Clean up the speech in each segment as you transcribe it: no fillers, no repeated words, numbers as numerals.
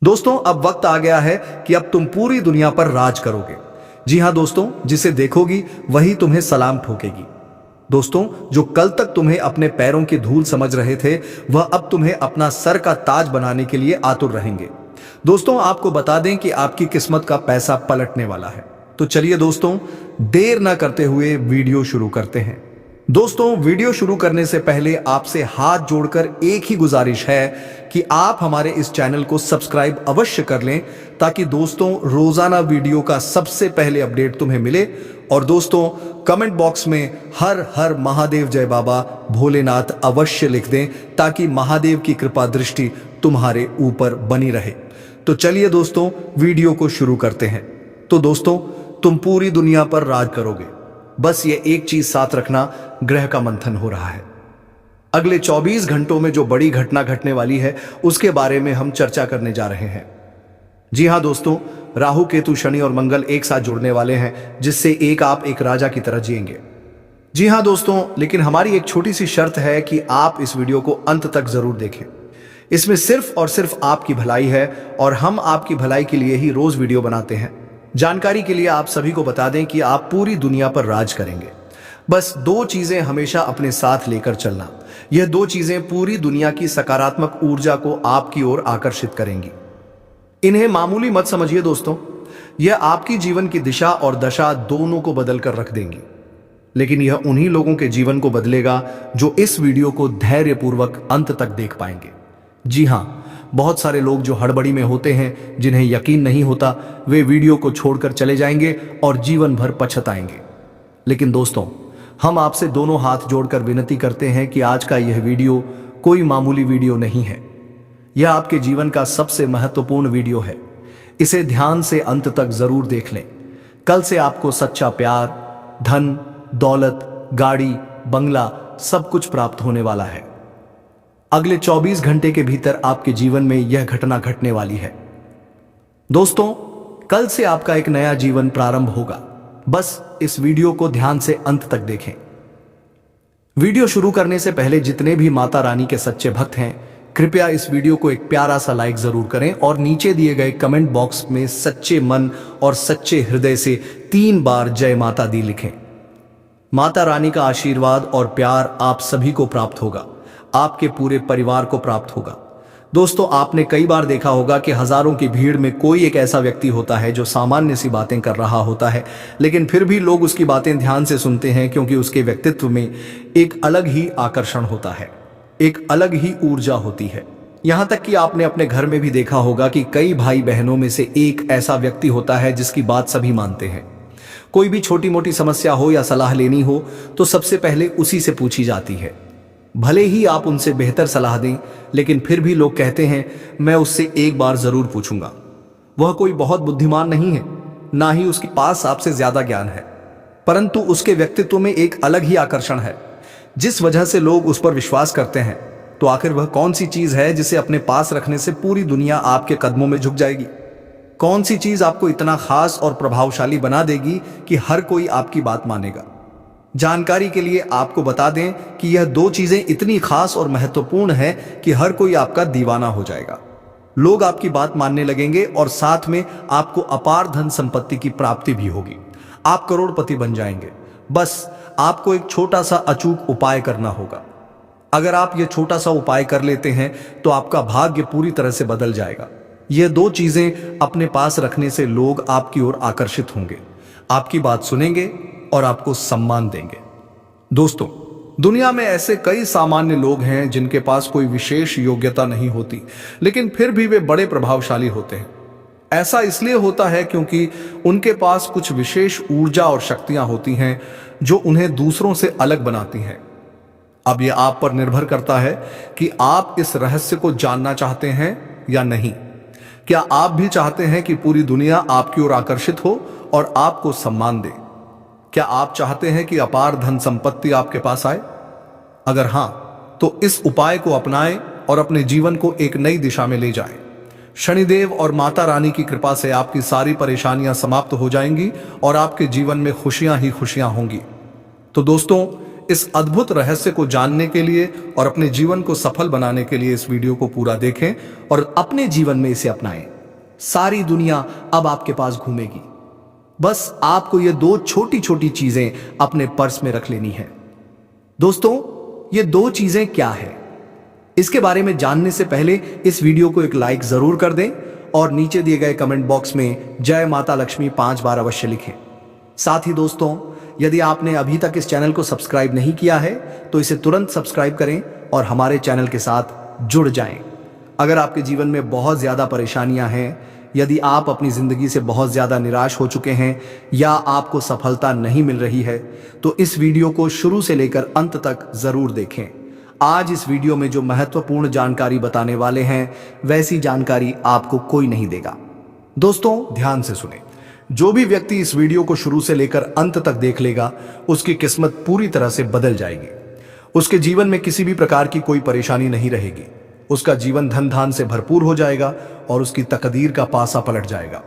दोस्तों अब वक्त आ गया है कि अब तुम पूरी दुनिया पर राज करोगे। जी हां दोस्तों, जिसे देखोगी वही तुम्हें सलाम ठोकेगी। दोस्तों, जो कल तक तुम्हें अपने पैरों की धूल समझ रहे थे, वह अब तुम्हें अपना सर का ताज बनाने के लिए आतुर रहेंगे। दोस्तों, आपको बता दें कि आपकी किस्मत का पैसा पलटने वाला है। तो चलिए दोस्तों, देर ना करते हुए वीडियो शुरू करते हैं। दोस्तों, वीडियो शुरू करने से पहले आपसे हाथ जोड़कर एक ही गुजारिश है कि आप हमारे इस चैनल को सब्सक्राइब अवश्य कर लें, ताकि दोस्तों रोजाना वीडियो का सबसे पहले अपडेट तुम्हें मिले। और दोस्तों, कमेंट बॉक्स में हर हर महादेव जय बाबा भोलेनाथ अवश्य लिख दें, ताकि महादेव की कृपा दृष्टि तुम्हारे ऊपर बनी रहे। तो चलिए दोस्तों, वीडियो को शुरू करते हैं। तो दोस्तों, तुम पूरी दुनिया पर राज करोगे। बस ये एक चीज साथ रखना, ग्रह का मंथन हो रहा है। अगले 24 घंटों में जो बड़ी घटना घटने वाली है, उसके बारे में हम चर्चा करने जा रहे हैं। जी हां दोस्तों, राहु केतु शनि और मंगल एक साथ जुड़ने वाले हैं, जिससे आप एक राजा की तरह जिएंगे। जी हां दोस्तों, लेकिन हमारी एक छोटी सी शर्त है कि आप इस वीडियो को अंत तक जरूर देखें। इसमें सिर्फ और सिर्फ आपकी भलाई है, और हम आपकी भलाई के लिए ही रोज वीडियो बनाते हैं। जानकारी के लिए आप सभी को बता दें कि आप पूरी दुनिया पर राज करेंगे। बस दो चीजें हमेशा अपने साथ लेकर चलना। यह दो चीजें पूरी दुनिया की सकारात्मक ऊर्जा को आपकी ओर आकर्षित करेंगी। इन्हें मामूली मत समझिए दोस्तों, यह आपकी जीवन की दिशा और दशा दोनों को बदल कर रख देंगी। लेकिन यह उन्हीं लोगों के जीवन को बदलेगा जो इस वीडियो को धैर्यपूर्वक अंत तक देख पाएंगे। जी हां, बहुत सारे लोग जो हड़बड़ी में होते हैं, जिन्हें यकीन नहीं होता, वे वीडियो को छोड़कर चले जाएंगे और जीवन भर पछताएंगे। लेकिन दोस्तों, हम आपसे दोनों हाथ जोड़कर विनती करते हैं कि आज का यह वीडियो कोई मामूली वीडियो नहीं है। यह आपके जीवन का सबसे महत्वपूर्ण वीडियो है। इसे ध्यान से अंत तक जरूर देख लें। कल से आपको सच्चा प्यार, धन, दौलत, गाड़ी, बंगला सब कुछ प्राप्त होने वाला है। अगले 24 घंटे के भीतर आपके जीवन में यह घटना घटने वाली है। दोस्तों, कल से आपका एक नया जीवन प्रारंभ होगा। बस इस वीडियो को ध्यान से अंत तक देखें। वीडियो शुरू करने से पहले जितने भी माता रानी के सच्चे भक्त हैं, कृपया इस वीडियो को एक प्यारा सा लाइक जरूर करें और नीचे दिए गए कमेंट बॉक्स में सच्चे मन और सच्चे हृदय से 3 बार जय माता दी लिखें। माता रानी का आशीर्वाद और प्यार आप सभी को प्राप्त होगा, आपके पूरे परिवार को प्राप्त होगा। दोस्तों, आपने कई बार देखा होगा कि हजारों की भीड़ में कोई एक ऐसा व्यक्ति होता है जो सामान्य सी बातें कर रहा होता है, लेकिन फिर भी लोग उसकी बातें ध्यान से सुनते हैं, क्योंकि उसके व्यक्तित्व में एक अलग ही आकर्षण होता है, एक अलग ही ऊर्जा होती है। यहां तक कि आपने अपने घर में भी देखा होगा कि कई भाई बहनों में से एक ऐसा व्यक्ति होता है जिसकी बात सभी मानते हैं। कोई भी छोटी मोटी समस्या हो या सलाह लेनी हो, तो सबसे पहले उसी से पूछी जाती है। भले ही आप उनसे बेहतर सलाह दें, लेकिन फिर भी लोग कहते हैं, मैं उससे एक बार जरूर पूछूंगा। वह कोई बहुत बुद्धिमान नहीं है, ना ही उसके पास आपसे ज्यादा ज्ञान है, परंतु उसके व्यक्तित्व में एक अलग ही आकर्षण है, जिस वजह से लोग उस पर विश्वास करते हैं। तो आखिर वह कौन सी चीज है जिसे अपने पास रखने से पूरी दुनिया आपके कदमों में झुक जाएगी? कौन सी चीज आपको इतना खास और प्रभावशाली बना देगी कि हर कोई आपकी बात मानेगा? जानकारी के लिए आपको बता दें कि यह दो चीजें इतनी खास और महत्वपूर्ण है कि हर कोई आपका दीवाना हो जाएगा। लोग आपकी बात मानने लगेंगे और साथ में आपको अपार धन संपत्ति की प्राप्ति भी होगी। आप करोड़पति बन जाएंगे। बस आपको एक छोटा सा अचूक उपाय करना होगा। अगर आप यह छोटा सा उपाय कर लेते हैं, तो आपका भाग्य पूरी तरह से बदल जाएगा। यह दो चीजें अपने पास रखने से लोग आपकी ओर आकर्षित होंगे, आपकी बात सुनेंगे और आपको सम्मान देंगे। दोस्तों, दुनिया में ऐसे कई सामान्य लोग हैं जिनके पास कोई विशेष योग्यता नहीं होती, लेकिन फिर भी वे बड़े प्रभावशाली होते हैं। ऐसा इसलिए होता है क्योंकि उनके पास कुछ विशेष ऊर्जा और शक्तियां होती हैं जो उन्हें दूसरों से अलग बनाती हैं। अब यह आप पर निर्भर करता है कि आप इस रहस्य को जानना चाहते हैं या नहीं। क्या आप भी चाहते हैं कि पूरी दुनिया आपकी ओर आकर्षित हो और आपको सम्मान दे? क्या आप चाहते हैं कि अपार धन संपत्ति आपके पास आए? अगर हां, तो इस उपाय को अपनाएं और अपने जीवन को एक नई दिशा में ले जाएं। शनिदेव और माता रानी की कृपा से आपकी सारी परेशानियां समाप्त हो जाएंगी और आपके जीवन में खुशियां ही खुशियां होंगी। तो दोस्तों, इस अद्भुत रहस्य को जानने के लिए और अपने जीवन को सफल बनाने के लिए इस वीडियो को पूरा देखें और अपने जीवन में इसे अपनाएं। सारी दुनिया अब आपके पास घूमेगी। बस आपको ये दो छोटी छोटी चीजें अपने पर्स में रख लेनी है। दोस्तों, ये दो चीजें क्या है, इसके बारे में जानने से पहले इस वीडियो को एक लाइक जरूर कर दें और नीचे दिए गए कमेंट बॉक्स में जय माता लक्ष्मी 5 बार अवश्य लिखें। साथ ही दोस्तों, यदि आपने अभी तक इस चैनल को सब्सक्राइब नहीं किया है तो इसे तुरंत सब्सक्राइब करें और हमारे चैनल के साथ जुड़ जाएं। अगर आपके जीवन में बहुत ज्यादा परेशानियां हैं, यदि आप अपनी जिंदगी से बहुत ज्यादा निराश हो चुके हैं या आपको सफलता नहीं मिल रही है, तो इस वीडियो को शुरू से लेकर अंत तक जरूर देखें। आज इस वीडियो में जो महत्वपूर्ण जानकारी बताने वाले हैं, वैसी जानकारी आपको कोई नहीं देगा। दोस्तों, ध्यान से सुने। जो भी व्यक्ति इस वीडियो को शुरू से लेकर अंत तक देख लेगा, उसकी किस्मत पूरी तरह से बदल जाएगी। उसके जीवन में किसी भी प्रकार की कोई परेशानी नहीं रहेगी। उसका जीवन धन धान से भरपूर हो जाएगा और उसकी तकदीर का पासा पलट जाएगा।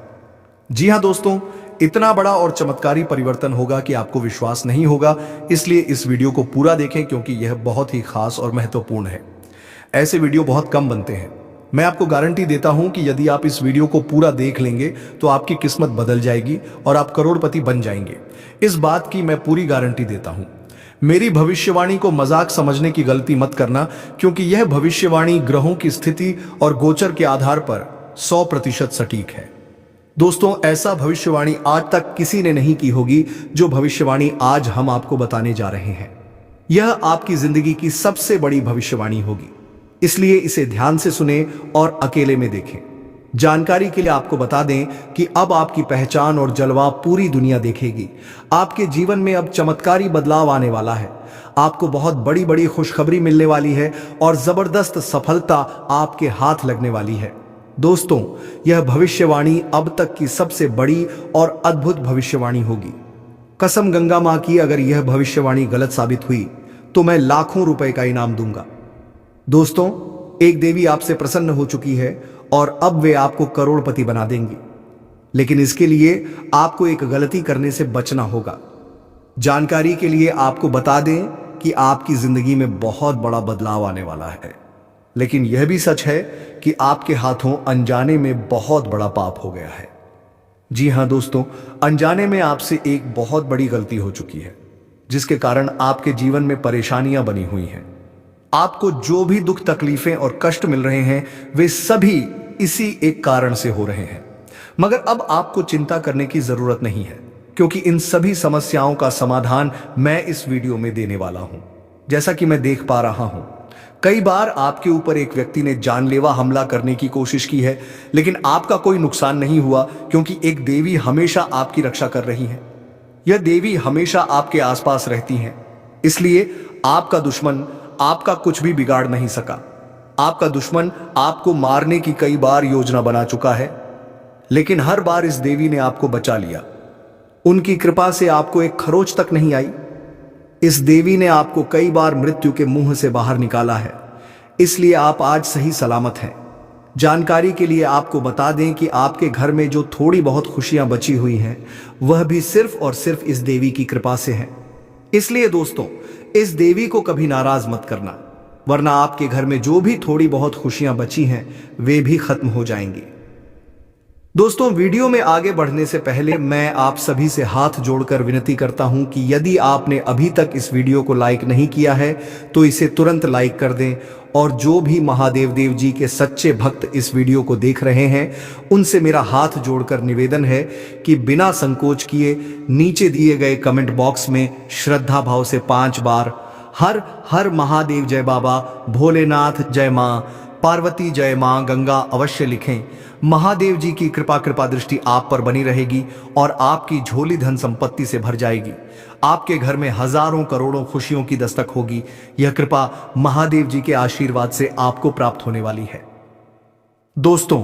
जी हां दोस्तों, इतना बड़ा और चमत्कारी परिवर्तन होगा कि आपको विश्वास नहीं होगा। इसलिए इस वीडियो को पूरा देखें, क्योंकि यह बहुत ही खास और महत्वपूर्ण है। ऐसे वीडियो बहुत कम बनते हैं। मैं आपको गारंटी देता हूं कि यदि आप इस वीडियो को पूरा देख लेंगे तो आपकी किस्मत बदल जाएगी और आप करोड़पति बन जाएंगे। इस बात की मैं पूरी गारंटी देता हूं। मेरी भविष्यवाणी को मजाक समझने की गलती मत करना, क्योंकि यह भविष्यवाणी ग्रहों की स्थिति और गोचर के आधार पर 100% सटीक है। दोस्तों, ऐसा भविष्यवाणी आज तक किसी ने नहीं की होगी जो भविष्यवाणी आज हम आपको बताने जा रहे हैं। यह आपकी जिंदगी की सबसे बड़ी भविष्यवाणी होगी, इसलिए इसे ध्यान से सुने और अकेले में देखें। जानकारी के लिए आपको बता दें कि अब आपकी पहचान और जलवा पूरी दुनिया देखेगी। आपके जीवन में अब चमत्कारी बदलाव आने वाला है। आपको बहुत बड़ी बड़ी खुशखबरी मिलने वाली है और जबरदस्त सफलता आपके हाथ लगने वाली है। दोस्तों, यह भविष्यवाणी अब तक की सबसे बड़ी और अद्भुत भविष्यवाणी होगी। कसम गंगा मां की, अगर यह भविष्यवाणी गलत साबित हुई तो मैं लाखों रुपए का इनाम दूंगा। दोस्तों, एक देवी आपसे प्रसन्न हो चुकी है और अब वे आपको करोड़पति बना देंगी, लेकिन इसके लिए आपको एक गलती करने से बचना होगा। जानकारी के लिए आपको बता दें कि आपकी जिंदगी में बहुत बड़ा बदलाव आने वाला है, लेकिन यह भी सच है कि आपके हाथों अनजाने में बहुत बड़ा पाप हो गया है। जी हां दोस्तों, अनजाने में आपसे एक बहुत बड़ी गलती हो चुकी है, जिसके कारण आपके जीवन में परेशानियां बनी हुई हैं। आपको जो भी दुख तकलीफें और कष्ट मिल रहे हैं, वे सभी इसी एक कारण से हो रहे हैं। मगर अब आपको चिंता करने की जरूरत नहीं है, क्योंकि इन सभी समस्याओं का समाधान मैं इस वीडियो में देने वाला हूं। जैसा कि मैं देख पा रहा हूं, कई बार आपके ऊपर एक व्यक्ति ने जानलेवा हमला करने की कोशिश की है, लेकिन आपका कोई नुकसान नहीं हुआ, क्योंकि एक देवी हमेशा आपकी रक्षा कर रही है। यह देवी हमेशा आपके आसपास रहती है, इसलिए आपका दुश्मन आपका कुछ भी बिगाड़ नहीं सका। आपका दुश्मन आपको मारने की कई बार योजना बना चुका है, लेकिन हर बार इस देवी ने आपको बचा लिया। उनकी कृपा से आपको एक खरोच तक नहीं आई। इस देवी ने आपको कई बार मृत्यु के मुंह से बाहर निकाला है, इसलिए आप आज सही सलामत हैं। जानकारी के लिए आपको बता दें कि आपके घर में जो थोड़ी बहुत खुशियां बची हुई हैं, वह भी सिर्फ और सिर्फ इस देवी की कृपा से है। इसलिए दोस्तों, इस देवी को कभी नाराज मत करना, वरना आपके घर में जो भी थोड़ी बहुत खुशियां बची हैं, वे भी खत्म हो जाएंगी। दोस्तों, वीडियो में आगे बढ़ने से पहले मैं आप सभी से हाथ जोड़कर विनती करता हूं कि यदि आपने अभी तक इस वीडियो को लाइक नहीं किया है तो इसे तुरंत लाइक कर दें, और जो भी महादेव देव जी के सच्चे भक्त इस वीडियो को देख रहे हैं, उनसे मेरा हाथ जोड़कर निवेदन है कि बिना संकोच किए नीचे दिए गए कमेंट बॉक्स में श्रद्धा भाव से 5 बार हर हर महादेव जय बाबा, भोलेनाथ जय मां, पार्वती जय मां गंगा अवश्य लिखें। महादेव जी की कृपा दृष्टि आप पर बनी रहेगी और आपकी झोली धन संपत्ति से भर जाएगी। आपके घर में हजारों करोड़ों खुशियों की दस्तक होगी। यह कृपा महादेव जी के आशीर्वाद से आपको प्राप्त होने वाली है। दोस्तों,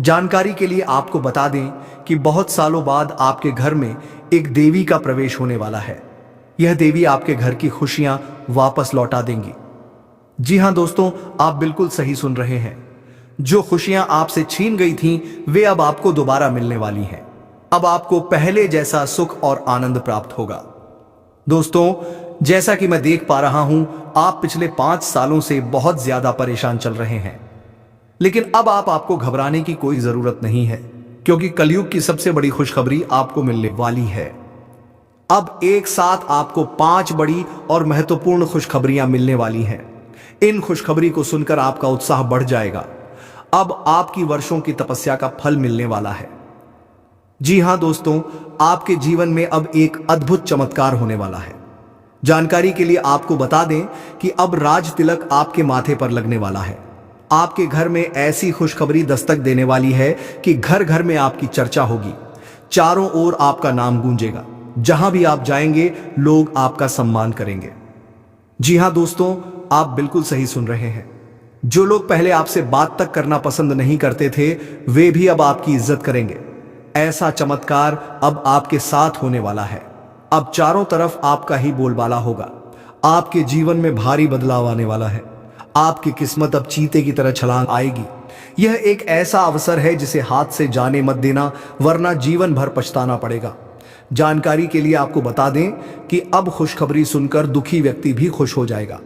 जानकारी के लिए आपको बता दें कि बहुत सालों बाद आपके घर में एक देवी का प्रवेश होने वाला है। यह देवी आपके घर की खुशियां वापस लौटा देंगी। जी हां दोस्तों, आप बिल्कुल सही सुन रहे हैं। जो खुशियां आपसे छीन गई थीं, वे अब आपको दोबारा मिलने वाली हैं। अब आपको पहले जैसा सुख और आनंद प्राप्त होगा। दोस्तों, जैसा कि मैं देख पा रहा हूं, आप पिछले 5 सालों से बहुत ज्यादा परेशान चल रहे हैं। लेकिन अब आपको घबराने की कोई जरूरत नहीं है, क्योंकि कलयुग की सबसे बड़ी खुशखबरी आपको मिलने वाली है। अब एक साथ आपको 5 बड़ी और महत्वपूर्ण खुशखबरियां मिलने वाली हैं। इन खुशखबरी को सुनकर आपका उत्साह बढ़ जाएगा। अब आपकी वर्षों की तपस्या का फल मिलने वाला है। जी हां दोस्तों, आपके जीवन में अब एक अद्भुत चमत्कार होने वाला है। जानकारी के लिए आपको बता दें कि अब राज तिलक आपके माथे पर लगने वाला है। आपके घर में ऐसी खुशखबरी दस्तक देने वाली है कि घर घर में आपकी चर्चा होगी। चारों ओर आपका नाम गूंजेगा। जहां भी आप जाएंगे, लोग आपका सम्मान करेंगे। जी हां दोस्तों, आप बिल्कुल सही सुन रहे हैं। जो लोग पहले आपसे बात तक करना पसंद नहीं करते थे, वे भी अब आपकी इज्जत करेंगे। ऐसा चमत्कार अब आपके साथ होने वाला है। अब चारों तरफ आपका ही बोलबाला होगा। आपके जीवन में भारी बदलाव आने वाला है। आपकी किस्मत अब चीते की तरह छलांग आएगी। यह एक ऐसा अवसर है जिसे हाथ से जाने मत देना, वरना जीवन भर पछताना पड़ेगा। जानकारी के लिए आपको बता दें कि अब खुशखबरी सुनकर दुखी व्यक्ति भी खुश हो जाएगा।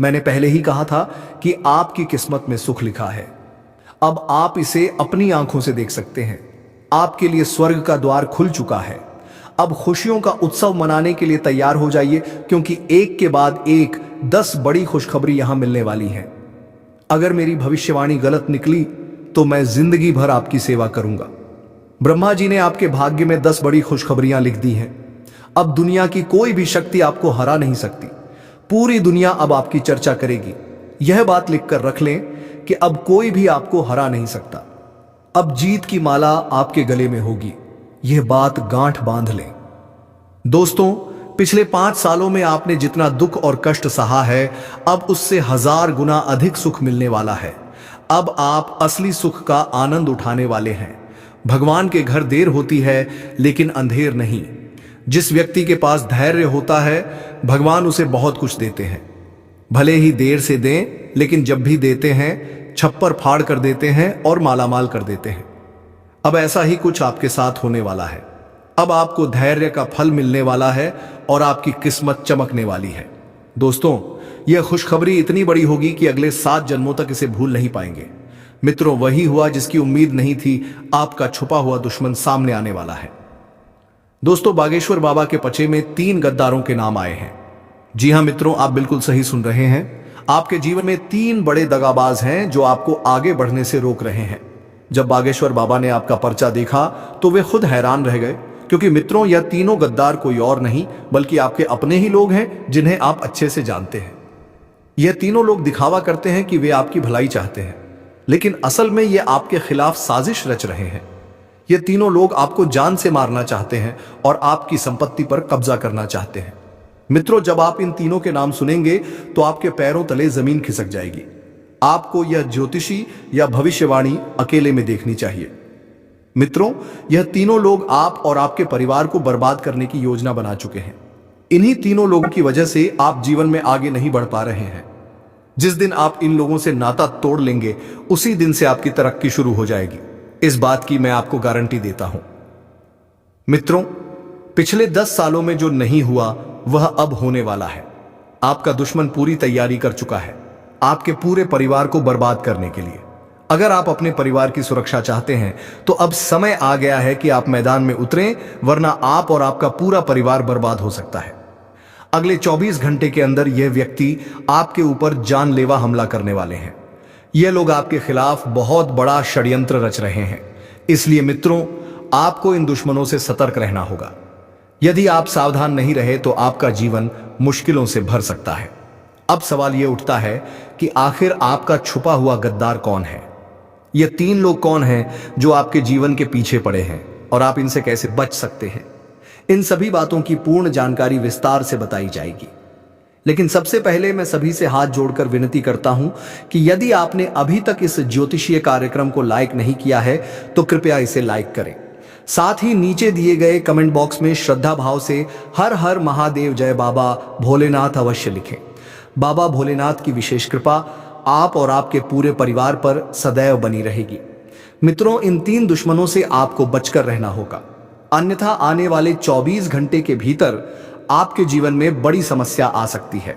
मैंने पहले ही कहा था कि आपकी किस्मत में सुख लिखा है। अब आप इसे अपनी आंखों से देख सकते हैं। आपके लिए स्वर्ग का द्वार खुल चुका है। अब खुशियों का उत्सव मनाने के लिए तैयार हो जाइए, क्योंकि एक के बाद एक 10 बड़ी खुशखबरी यहां मिलने वाली है। अगर मेरी भविष्यवाणी गलत निकली तो मैं जिंदगी भर आपकी सेवा करूंगा। ब्रह्मा जी ने आपके भाग्य में 10 बड़ी खुशखबरियां लिख दी हैं। अब दुनिया की कोई भी शक्ति आपको हरा नहीं सकती। पूरी दुनिया अब आपकी चर्चा करेगी। यह बात लिखकर रख लें कि अब कोई भी आपको हरा नहीं सकता। अब जीत की माला आपके गले में होगी। यह बात गांठ बांध लें। दोस्तों, पिछले 5 सालों में आपने जितना दुख और कष्ट सहा है, अब उससे 1000 गुना अधिक सुख मिलने वाला है। अब आप असली सुख का आनंद उठाने वाले हैं। भगवान के घर देर होती है, लेकिन अंधेर नहीं। जिस व्यक्ति के पास धैर्य होता है, भगवान उसे बहुत कुछ देते हैं। भले ही देर से दें, लेकिन जब भी देते हैं, छप्पर फाड़ कर देते हैं और मालामाल कर देते हैं। अब ऐसा ही कुछ आपके साथ होने वाला है। अब आपको धैर्य का फल मिलने वाला है और आपकी किस्मत चमकने वाली है। दोस्तों, यह खुशखबरी इतनी बड़ी होगी कि अगले 7 जन्मों तक इसे भूल नहीं पाएंगे। मित्रों, वही हुआ जिसकी उम्मीद नहीं थी। आपका छुपा हुआ दुश्मन सामने आने वाला है। दोस्तों, बागेश्वर बाबा के पचे में 3 गद्दारों के नाम आए हैं। जी हां मित्रों, आप बिल्कुल सही सुन रहे हैं। आपके जीवन में 3 बड़े दगाबाज हैं जो आपको आगे बढ़ने से रोक रहे हैं। जब बागेश्वर बाबा ने आपका पर्चा देखा तो वे खुद हैरान रह गए, क्योंकि मित्रों, यह तीनों गद्दार कोई और नहीं बल्कि आपके अपने ही लोग हैं, जिन्हें आप अच्छे से जानते हैं। यह तीनों लोग दिखावा करते हैं कि वे आपकी भलाई चाहते हैं, लेकिन असल में ये आपके खिलाफ साजिश रच रहे हैं। ये तीनों लोग आपको जान से मारना चाहते हैं और आपकी संपत्ति पर कब्जा करना चाहते हैं। मित्रों, जब आप इन तीनों के नाम सुनेंगे तो आपके पैरों तले जमीन खिसक जाएगी। आपको यह ज्योतिषी या भविष्यवाणी अकेले में देखनी चाहिए। मित्रों, यह तीनों लोग आप और आपके परिवार को बर्बाद करने की योजना बना चुके हैं। इन्हीं तीनों लोगों की वजह से आप जीवन में आगे नहीं बढ़ पा रहे हैं। जिस दिन आप इन लोगों से नाता तोड़ लेंगे, उसी दिन से आपकी तरक्की शुरू हो जाएगी। इस बात की मैं आपको गारंटी देता हूं। मित्रों, पिछले 10 सालों में जो नहीं हुआ वह अब होने वाला है। आपका दुश्मन पूरी तैयारी कर चुका है आपके पूरे परिवार को बर्बाद करने के लिए। अगर आप अपने परिवार की सुरक्षा चाहते हैं तो अब समय आ गया है कि आप मैदान में उतरें, वरना आप और आपका पूरा परिवार बर्बाद हो सकता है। अगले 24 घंटे के अंदर यह व्यक्ति आपके ऊपर जानलेवा हमला करने वाले हैं। यह लोग आपके खिलाफ बहुत बड़ा षड्यंत्र रच रहे हैं। इसलिए मित्रों, आपको इन दुश्मनों से सतर्क रहना होगा। यदि आप सावधान नहीं रहे तो आपका जीवन मुश्किलों से भर सकता है। अब सवाल यह उठता है कि आखिर आपका छुपा हुआ गद्दार कौन है? ये 3 लोग कौन हैं जो आपके जीवन के पीछे पड़े हैं और आप इनसे कैसे बच सकते हैं? इन सभी बातों की पूर्ण जानकारी विस्तार से बताई जाएगी। लेकिन सबसे पहले मैं सभी से हाथ जोड़कर विनती करता हूं कि यदि आपने अभी तक इस ज्योतिषीय कार्यक्रम को लाइक नहीं किया है तो कृपया इसे लाइक करें। साथ ही नीचे दिए गए कमेंट बॉक्स में श्रद्धा भाव से हर हर महादेव जय बाबा भोलेनाथ अवश्य लिखें। बाबा भोलेनाथ की विशेष कृपा आप और आपके पूरे परिवार पर सदैव बनी रहेगी। मित्रों, इन 3 दुश्मनों से आपको बचकर रहना होगा, अन्यथा आने वाले 24 घंटे के भीतर आपके जीवन में बड़ी समस्या आ सकती है।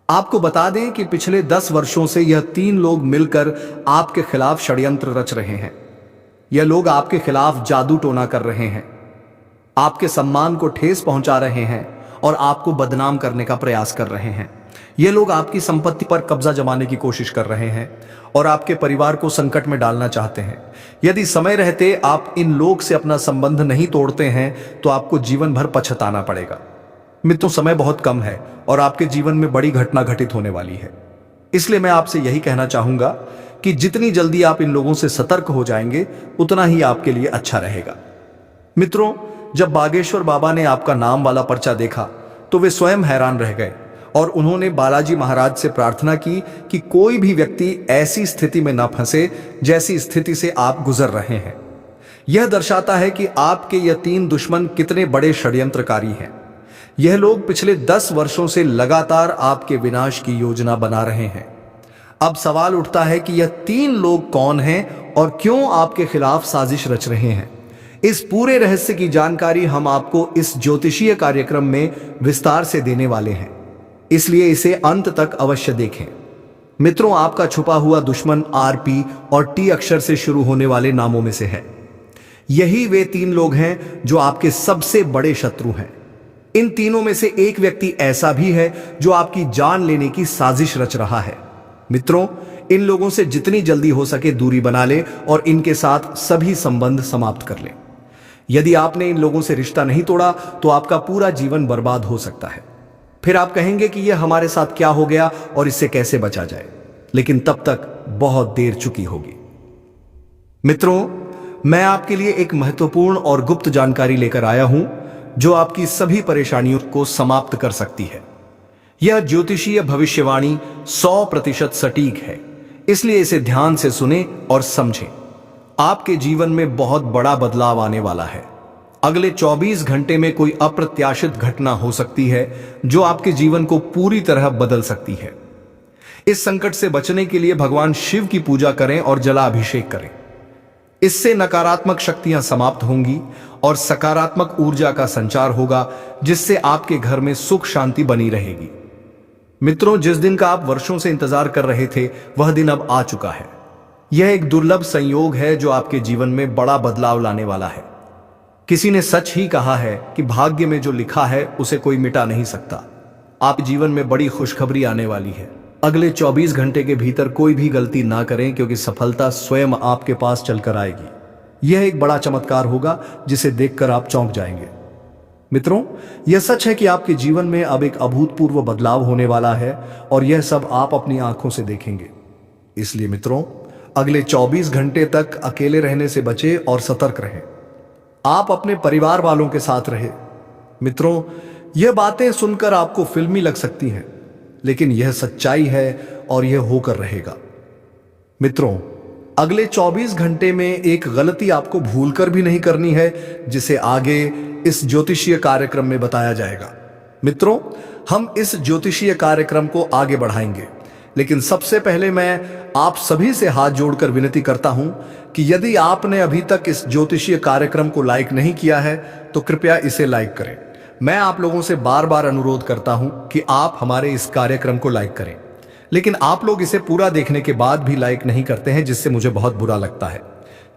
आपको बता दें कि पिछले 10 वर्षों से यह 3 लोग मिलकर आपके खिलाफ षड्यंत्र रच रहे हैं। यह लोग आपके खिलाफ जादू टोना कर रहे हैं, आपके सम्मान को ठेस पहुंचा रहे हैं और आपको बदनाम करने का प्रयास कर रहे हैं। ये लोग आपकी संपत्ति पर कब्जा जमाने की कोशिश कर रहे हैं और आपके परिवार को संकट में डालना चाहते हैं। यदि समय रहते आप इन लोग से अपना संबंध नहीं तोड़ते हैं तो आपको जीवन भर पछताना पड़ेगा। मित्रों, समय बहुत कम है और आपके जीवन में बड़ी घटना घटित होने वाली है। इसलिए मैं आपसे यही कहना चाहूंगा कि जितनी जल्दी आप इन लोगों से सतर्क हो जाएंगे उतना ही आपके लिए अच्छा रहेगा। मित्रों, जब बागेश्वर बाबा ने आपका नाम वाला पर्चा देखा तो वे स्वयं हैरान रह गए और उन्होंने बालाजी महाराज से प्रार्थना की कि कोई भी व्यक्ति ऐसी स्थिति में न फंसे जैसी स्थिति से आप गुजर रहे हैं। यह दर्शाता है कि आपके ये 3 दुश्मन कितने बड़े षड्यंत्रकारी हैं। यह लोग पिछले 10 वर्षों से लगातार आपके विनाश की योजना बना रहे हैं। अब सवाल उठता है कि यह 3 लोग कौन हैं और क्यों आपके खिलाफ साजिश रच रहे हैं। इस पूरे रहस्य की जानकारी हम आपको इस ज्योतिषीय कार्यक्रम में विस्तार से देने वाले हैं, इसलिए इसे अंत तक अवश्य देखें। मित्रों, आपका छुपा हुआ दुश्मन आरपी और टी अक्षर से शुरू होने वाले नामों में से है। यही वे 3 लोग हैं जो आपके सबसे बड़े शत्रु हैं। इन तीनों में से एक व्यक्ति ऐसा भी है जो आपकी जान लेने की साजिश रच रहा है। मित्रों, इन लोगों से जितनी जल्दी हो सके दूरी बना ले और इनके साथ सभी संबंध समाप्त कर ले। यदि आपने इन लोगों से रिश्ता नहीं तोड़ा तो आपका पूरा जीवन बर्बाद हो सकता है। फिर आप कहेंगे कि यह हमारे साथ क्या हो गया और इससे कैसे बचा जाए, लेकिन तब तक बहुत देर चुकी होगी। मित्रों, मैं आपके लिए एक महत्वपूर्ण और गुप्त जानकारी लेकर आया हूं जो आपकी सभी परेशानियों को समाप्त कर सकती है। यह ज्योतिषीय भविष्यवाणी 100% सटीक है, इसलिए इसे ध्यान से सुने और समझें। आपके जीवन में बहुत बड़ा बदलाव आने वाला है। अगले 24 घंटे में कोई अप्रत्याशित घटना हो सकती है जो आपके जीवन को पूरी तरह बदल सकती है। इस संकट से बचने के लिए भगवान शिव की पूजा करें और जलाभिषेक करें। इससे नकारात्मक शक्तियां समाप्त होंगी और सकारात्मक ऊर्जा का संचार होगा, जिससे आपके घर में सुख शांति बनी रहेगी। मित्रों, जिस दिन का आप वर्षों से इंतजार कर रहे थे वह दिन अब आ चुका है। यह एक दुर्लभ संयोग है जो आपके जीवन में बड़ा बदलाव लाने वाला है। किसी ने सच ही कहा है कि भाग्य में जो लिखा है उसे कोई मिटा नहीं सकता। आप जीवन में बड़ी खुशखबरी आने वाली है। अगले 24 घंटे के भीतर कोई भी गलती ना करें, क्योंकि सफलता स्वयं आपके पास चलकर आएगी। यह एक बड़ा चमत्कार होगा जिसे देखकर आप चौंक जाएंगे। मित्रों, यह सच है कि आपके जीवन में अब एक अभूतपूर्व बदलाव होने वाला है और यह सब आप अपनी आंखों से देखेंगे। इसलिए मित्रों, अगले 24 घंटे तक अकेले रहने से बचें और सतर्क रहें। आप अपने परिवार वालों के साथ रहें। मित्रों, यह बातें सुनकर आपको फिल्मी लग सकती हैं, लेकिन यह सच्चाई है और यह होकर रहेगा। मित्रों, अगले 24 घंटे में एक गलती आपको भूलकर भी नहीं करनी है, जिसे आगे इस ज्योतिषीय कार्यक्रम में बताया जाएगा। मित्रों, हम इस ज्योतिषीय कार्यक्रम को आगे बढ़ाएंगे, लेकिन सबसे पहले मैं आप सभी से हाथ जोड़कर विनती करता हूं कि यदि आपने अभी तक इस ज्योतिषीय कार्यक्रम को लाइक नहीं किया है तो कृपया इसे लाइक करें। मैं आप लोगों से बार बार अनुरोध करता हूं कि आप हमारे इस कार्यक्रम को लाइक करें, लेकिन आप लोग इसे पूरा देखने के बाद भी लाइक नहीं करते हैं, जिससे मुझे बहुत बुरा लगता है।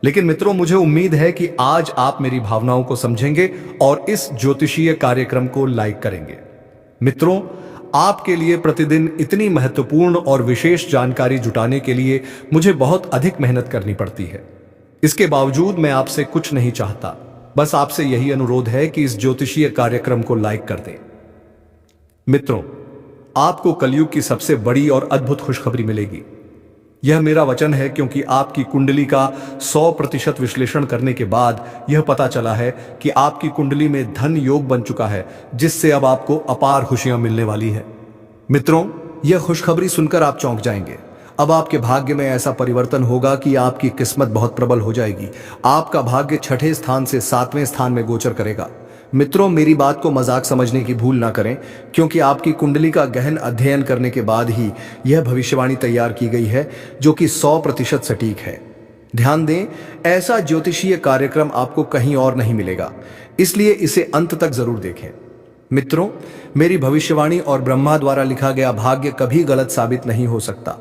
लेकिन मित्रों, मुझे उम्मीद है कि आज आप मेरी भावनाओं को समझेंगे और इस ज्योतिषीय कार्यक्रम को लाइक करेंगे। मित्रों, आपके लिए प्रतिदिन इतनी महत्वपूर्ण और विशेष जानकारी जुटाने के लिए मुझे बहुत अधिक मेहनत करनी पड़ती है। इसके बावजूद मैं आपसे कुछ नहीं चाहता, बस आपसे यही अनुरोध है कि इस ज्योतिषीय कार्यक्रम को लाइक कर दें। मित्रों, आपको कलयुग की सबसे बड़ी और अद्भुत खुशखबरी मिलेगी। यह मेरा वचन है, क्योंकि आपकी कुंडली का 100% विश्लेषण करने के बाद यह पता चला है कि आपकी कुंडली में धन योग बन चुका है, जिससे अब आपको अपार खुशियां मिलने वाली है। मित्रों, यह खुशखबरी सुनकर आप चौंक जाएंगे। अब आपके भाग्य में ऐसा परिवर्तन होगा कि आपकी किस्मत बहुत प्रबल हो जाएगी। आपका भाग्य 6ठे स्थान से 7वें स्थान में गोचर करेगा। मित्रों, मेरी बात को मजाक समझने की भूल ना करें, क्योंकि आपकी कुंडली का गहन अध्ययन करने के बाद ही यह भविष्यवाणी तैयार की गई है, जो कि 100% सटीक है। ध्यान दें, ऐसा ज्योतिषीय कार्यक्रम आपको कहीं और नहीं मिलेगा, इसलिए इसे अंत तक जरूर देखें। मित्रों, मेरी भविष्यवाणी और ब्रह्मा द्वारा लिखा गया भाग्य कभी गलत साबित नहीं हो सकता।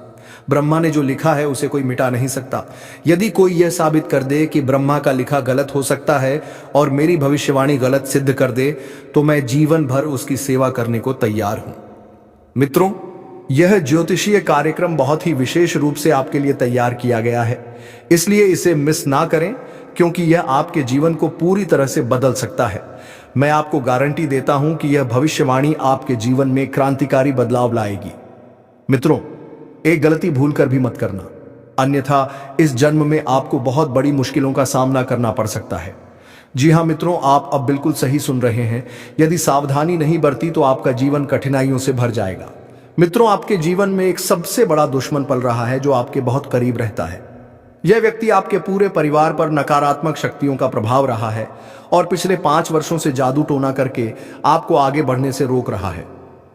ब्रह्मा ने जो लिखा है उसे कोई मिटा नहीं सकता। यदि कोई यह साबित कर दे कि ब्रह्मा का लिखा गलत हो सकता है और मेरी भविष्यवाणी गलत सिद्ध कर दे, तो मैं जीवन भर उसकी सेवा करने को तैयार हूं। मित्रों, यह ज्योतिषीय कार्यक्रम बहुत ही विशेष रूप से आपके लिए तैयार किया गया है, इसलिए इसे मिस ना करें, क्योंकि यह आपके जीवन को पूरी तरह से बदल सकता है। मैं आपको गारंटी देता हूं कि यह भविष्यवाणी आपके जीवन में क्रांतिकारी बदलाव लाएगी। मित्रों, एक गलती भूल कर भी मत करना, अन्यथा इस जन्म में आपको बहुत बड़ी मुश्किलों का सामना करना पड़ सकता है। जी हां मित्रों, आप अब बिल्कुल सही सुन रहे हैं। यदि सावधानी नहीं बरती तो आपका जीवन कठिनाइयों से भर जाएगा। मित्रों, आपके जीवन में एक सबसे बड़ा दुश्मन पल रहा है जो आपके बहुत करीब रहता है। यह व्यक्ति आपके पूरे परिवार पर नकारात्मक शक्तियों का प्रभाव रहा है और पिछले 5 वर्षों से जादू टोना करके आपको आगे बढ़ने से रोक रहा है।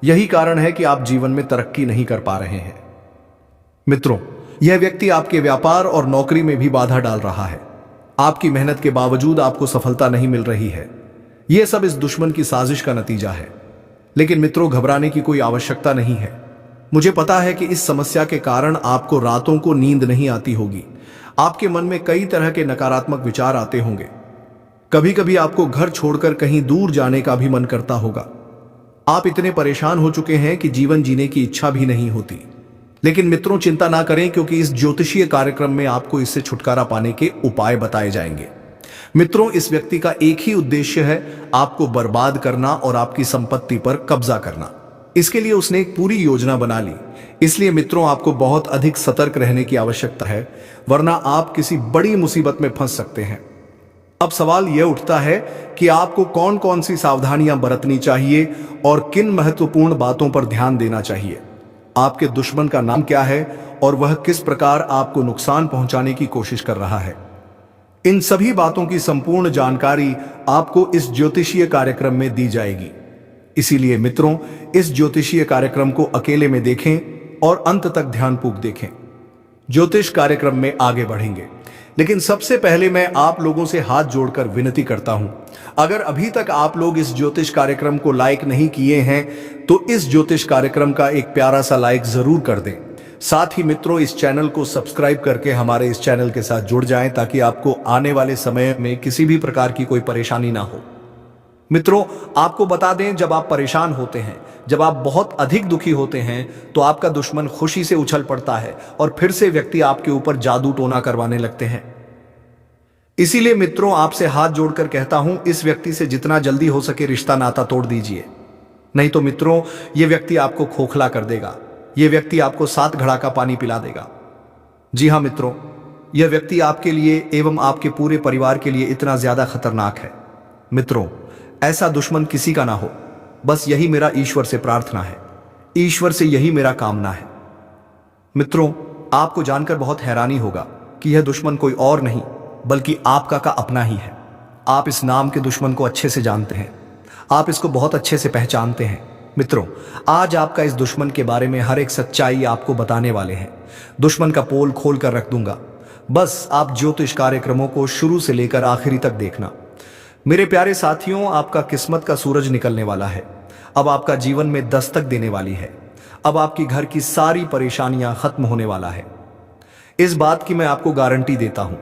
यही कारण है कि आप जीवन में तरक्की नहीं कर पा रहे हैं। मित्रों, यह व्यक्ति आपके व्यापार और नौकरी में भी बाधा डाल रहा है। आपकी मेहनत के बावजूद आपको सफलता नहीं मिल रही है। यह सब इस दुश्मन की साजिश का नतीजा है। लेकिन मित्रों, घबराने की कोई आवश्यकता नहीं है। मुझे पता है कि इस समस्या के कारण आपको रातों को नींद नहीं आती होगी। आपके मन में कई तरह के नकारात्मक विचार आते होंगे। कभी कभी आपको घर छोड़कर कहीं दूर जाने का भी मन करता होगा। आप इतने परेशान हो चुके हैं कि जीवन जीने की इच्छा भी नहीं होती। लेकिन मित्रों, चिंता ना करें, क्योंकि इस ज्योतिषीय कार्यक्रम में आपको इससे छुटकारा पाने के उपाय बताए जाएंगे। मित्रों, इस व्यक्ति का एक ही उद्देश्य है, आपको बर्बाद करना और आपकी संपत्ति पर कब्जा करना। इसके लिए उसने एक पूरी योजना बना ली। इसलिए मित्रों, आपको बहुत अधिक सतर्क रहने की आवश्यकता है, वरना आप किसी बड़ी मुसीबत में फंस सकते हैं। अब सवाल यह उठता है कि आपको कौन कौन सी सावधानियां बरतनी चाहिए और किन महत्वपूर्ण बातों पर ध्यान देना चाहिए। आपके दुश्मन का नाम क्या है और वह किस प्रकार आपको नुकसान पहुंचाने की कोशिश कर रहा है। इन सभी बातों की संपूर्ण जानकारी आपको इस ज्योतिषीय कार्यक्रम में दी जाएगी। इसीलिए मित्रों, इस ज्योतिषीय कार्यक्रम को अकेले में देखें और अंत तक ध्यानपूर्वक देखें। ज्योतिष कार्यक्रम में आगे बढ़ेंगे, लेकिन सबसे पहले मैं आप लोगों से हाथ जोड़कर विनती करता हूं, अगर अभी तक आप लोग इस ज्योतिष कार्यक्रम को लाइक नहीं किए हैं तो इस ज्योतिष कार्यक्रम का एक प्यारा सा लाइक जरूर कर दें। साथ ही मित्रों, इस चैनल को सब्सक्राइब करके हमारे इस चैनल के साथ जुड़ जाएं, ताकि आपको आने वाले समय में किसी भी प्रकार की कोई परेशानी ना हो। मित्रों, आपको बता दें, जब आप परेशान होते हैं, जब आप बहुत अधिक दुखी होते हैं, तो आपका दुश्मन खुशी से उछल पड़ता है और फिर से व्यक्ति आपके ऊपर जादू टोना करवाने लगते हैं। इसीलिए मित्रों, आपसे हाथ जोड़कर कहता हूं, इस व्यक्ति से जितना जल्दी हो सके रिश्ता नाता तोड़ दीजिए। नहीं तो मित्रों, यह व्यक्ति आपको खोखला कर देगा। यह व्यक्ति आपको 7 घड़ा का पानी पिला देगा। जी हां मित्रों, यह व्यक्ति आपके लिए एवं आपके पूरे परिवार के लिए इतना ज्यादा खतरनाक है। मित्रों, ऐसा दुश्मन किसी का ना हो, बस यही मेरा ईश्वर से प्रार्थना है। ईश्वर से यही मेरा कामना है। मित्रों, आपको जानकर बहुत हैरानी होगा कि यह दुश्मन कोई और नहीं बल्कि आपका का अपना ही है। आप इस नाम के दुश्मन को अच्छे से जानते हैं, आप इसको बहुत अच्छे से पहचानते हैं। मित्रों, आज आपका इस दुश्मन के बारे में हर एक सच्चाई आपको बताने वाले हैं। दुश्मन का पोल खोल कर रख दूंगा, बस आप ज्योतिष कार्यक्रमों को शुरू से लेकर आखिरी तक देखना। मेरे प्यारे साथियों, आपका किस्मत का सूरज निकलने वाला है। अब आपका जीवन में दस्तक देने वाली है। अब आपकी घर की सारी परेशानियां खत्म होने वाला है। इस बात की मैं आपको गारंटी देता हूं।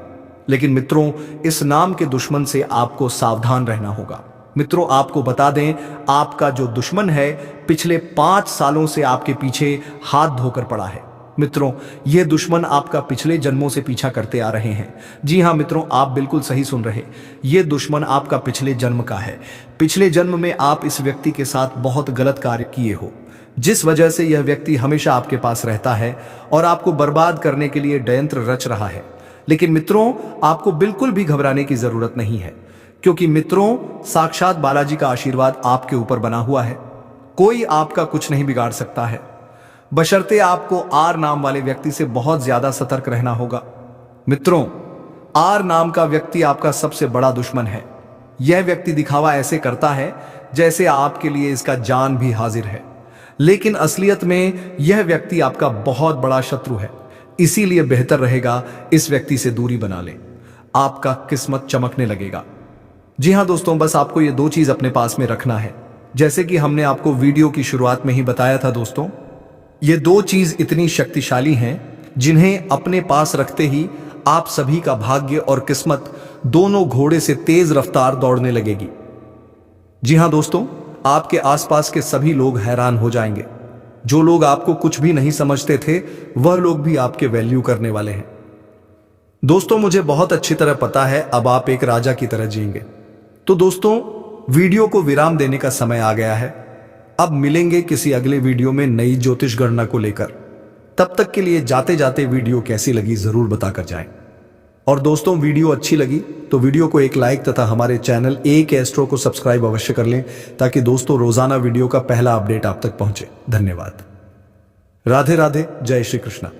लेकिन मित्रों, इस नाम के दुश्मन से आपको सावधान रहना होगा। मित्रों, आपको बता दें, आपका जो दुश्मन है पिछले 5 सालों से आपके पीछे हाथ धोकर पड़ा है। मित्रों, यह दुश्मन आपका पिछले जन्मों से पीछा करते आ रहे हैं। जी हां मित्रों, आप बिल्कुल सही सुन रहे। यह दुश्मन आपका पिछले जन्म का है। पिछले जन्म में आप इस व्यक्ति के साथ बहुत गलत कार्य किए हो, जिस वजह से यह व्यक्ति हमेशा आपके पास रहता है और आपको बर्बाद करने के लिए षड्यंत्र रच रहा है। लेकिन मित्रों, आपको बिल्कुल भी घबराने की जरूरत नहीं है, क्योंकि मित्रों, साक्षात बालाजी का आशीर्वाद आपके ऊपर बना हुआ है। कोई आपका कुछ नहीं बिगाड़ सकता है, बशर्ते आपको आर नाम वाले व्यक्ति से बहुत ज्यादा सतर्क रहना होगा। मित्रों, आर नाम का व्यक्ति आपका सबसे बड़ा दुश्मन है। यह व्यक्ति दिखावा ऐसे करता है जैसे आपके लिए इसका जान भी हाजिर है, लेकिन असलियत में यह व्यक्ति आपका बहुत बड़ा शत्रु है। इसीलिए बेहतर रहेगा इस व्यक्ति से दूरी बना लें, आपका किस्मत चमकने लगेगा। जी हां दोस्तों, बस आपको ये 2 चीज अपने पास में रखना है। जैसे कि हमने आपको वीडियो की शुरुआत में ही बताया था दोस्तों, ये दो चीज इतनी शक्तिशाली हैं जिन्हें अपने पास रखते ही आप सभी का भाग्य और किस्मत दोनों घोड़े से तेज रफ्तार दौड़ने लगेगी। जी हां दोस्तों, आपके आसपास के सभी लोग हैरान हो जाएंगे। जो लोग आपको कुछ भी नहीं समझते थे, वह लोग भी आपके वैल्यू करने वाले हैं। दोस्तों, मुझे बहुत अच्छी तरह पता है अब आप एक राजा की तरह जिएंगे। तो दोस्तों, वीडियो को विराम देने का समय आ गया है। अब मिलेंगे किसी अगले वीडियो में नई ज्योतिष गणना को लेकर। तब तक के लिए जाते जाते वीडियो कैसी लगी जरूर बताकर जाएं। और दोस्तों, वीडियो अच्छी लगी तो वीडियो को एक लाइक तथा हमारे चैनल AK एस्ट्रो को सब्सक्राइब अवश्य कर लें, ताकि दोस्तों रोजाना वीडियो का पहला अपडेट आप तक पहुंचे। धन्यवाद। राधे राधे। जय श्री कृष्णा।